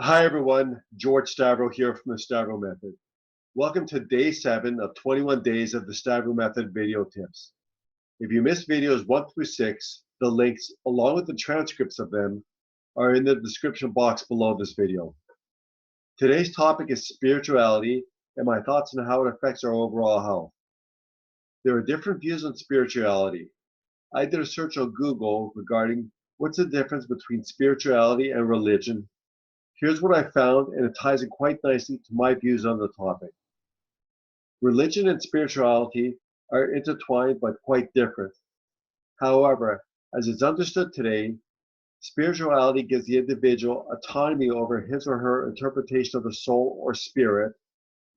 Hi everyone, George Stavrou here from the Stavrou Method. Welcome to day 7 of 21 days of the Stavrou Method video tips. If you missed videos 1 through 6, the links along with the transcripts of them are in the description box below this video. Today's topic is spirituality and my thoughts on how it affects our overall health. There are different views on spirituality. I did a search on Google regarding what's the difference between spirituality and religion. Here's what I found, and it ties in quite nicely to my views on the topic. Religion and spirituality are intertwined but quite different. However, as it's understood today, spirituality gives the individual autonomy over his or her interpretation of the soul or spirit,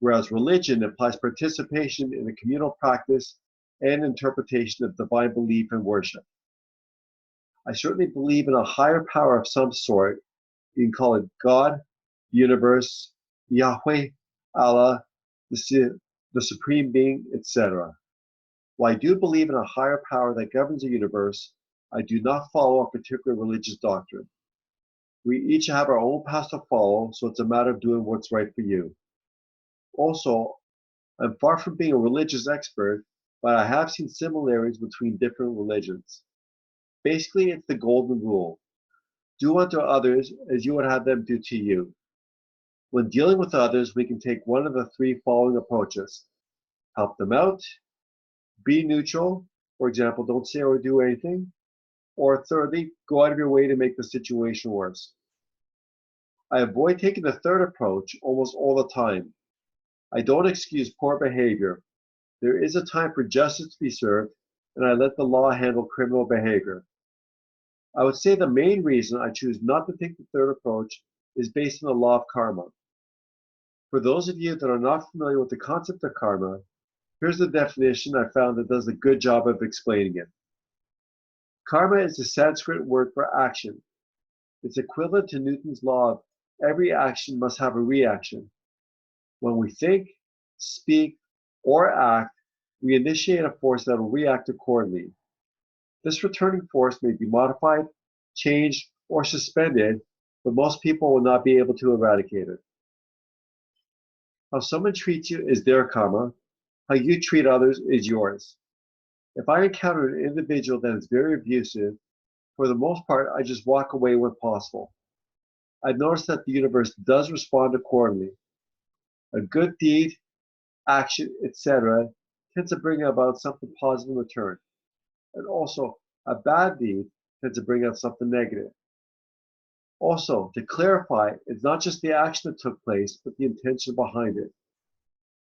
whereas religion implies participation in the communal practice and interpretation of divine belief and worship. I certainly believe in a higher power of some sort. You can call it God, universe, Yahweh, Allah, the Supreme Being, etc. While I do believe in a higher power that governs the universe, I do not follow a particular religious doctrine. We each have our own path to follow, so it's a matter of doing what's right for you. Also, I'm far from being a religious expert, but I have seen similarities between different religions. Basically, it's the golden rule. Do unto others as you would have them do to you. When dealing with others, we can take one of the 3 following approaches. Help them out, be neutral, for example, don't say or do anything, or thirdly, go out of your way to make the situation worse. I avoid taking the third approach almost all the time. I don't excuse poor behavior. There is a time for justice to be served, and I let the law handle criminal behavior. I would say the main reason I choose not to take the third approach is based on the law of karma. For those of you that are not familiar with the concept of karma, here's the definition I found that does a good job of explaining it. Karma is the Sanskrit word for action. It's equivalent to Newton's law of every action must have a reaction. When we think, speak, or act, we initiate a force that will react accordingly. This returning force may be modified, changed, or suspended, but most people will not be able to eradicate it. How someone treats you is their karma. How you treat others is yours. If I encounter an individual that is very abusive, for the most part, I just walk away when possible. I've noticed that the universe does respond accordingly. A good deed, action, etc. tends to bring about something positive in return. And also, a bad deed tends to bring out something negative. Also, to clarify, it's not just the action that took place, but the intention behind it.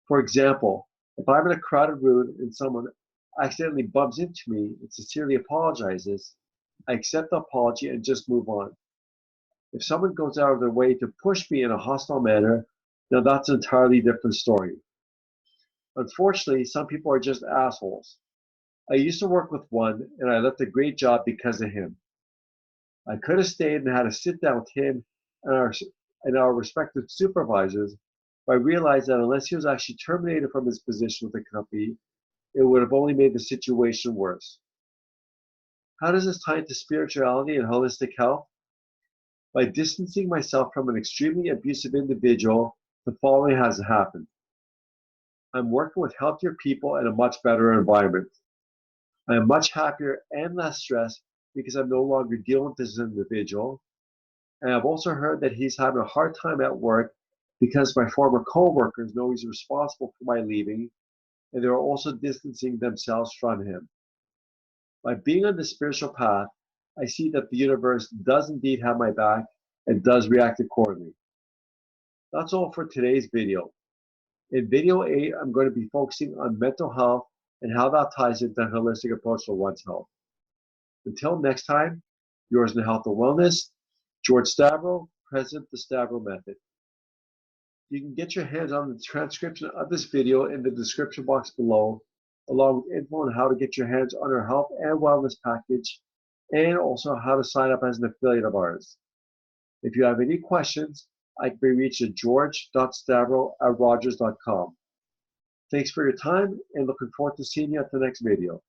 For example, if I'm in a crowded room and someone accidentally bumps into me and sincerely apologizes, I accept the apology and just move on. If someone goes out of their way to push me in a hostile manner, now that's an entirely different story. Unfortunately, some people are just assholes. I used to work with one, and I left a great job because of him. I could have stayed and had a sit down with him and our respective supervisors, but I realized that unless he was actually terminated from his position with the company, it would have only made the situation worse. How does this tie into spirituality and holistic health? By distancing myself from an extremely abusive individual, the following has happened. I'm working with healthier people and a much better environment. I am much happier and less stressed because I'm no longer dealing with this individual. And I've also heard that he's having a hard time at work because my former co-workers know he's responsible for my leaving, and they're also distancing themselves from him. By being on the spiritual path, I see that the universe does indeed have my back and does react accordingly. That's all for today's video. In video 8, I'm going to be focusing on mental health and how that ties into a holistic approach to one's health. Until next time, yours in health and wellness, George Stavrou, President of the Stavrou Method. You can get your hands on the transcription of this video in the description box below, along with info on how to get your hands on our health and wellness package, and also how to sign up as an affiliate of ours. If you have any questions, I can be reached at george.stavrou@rogers.com. Thanks for your time, and looking forward to seeing you at the next video.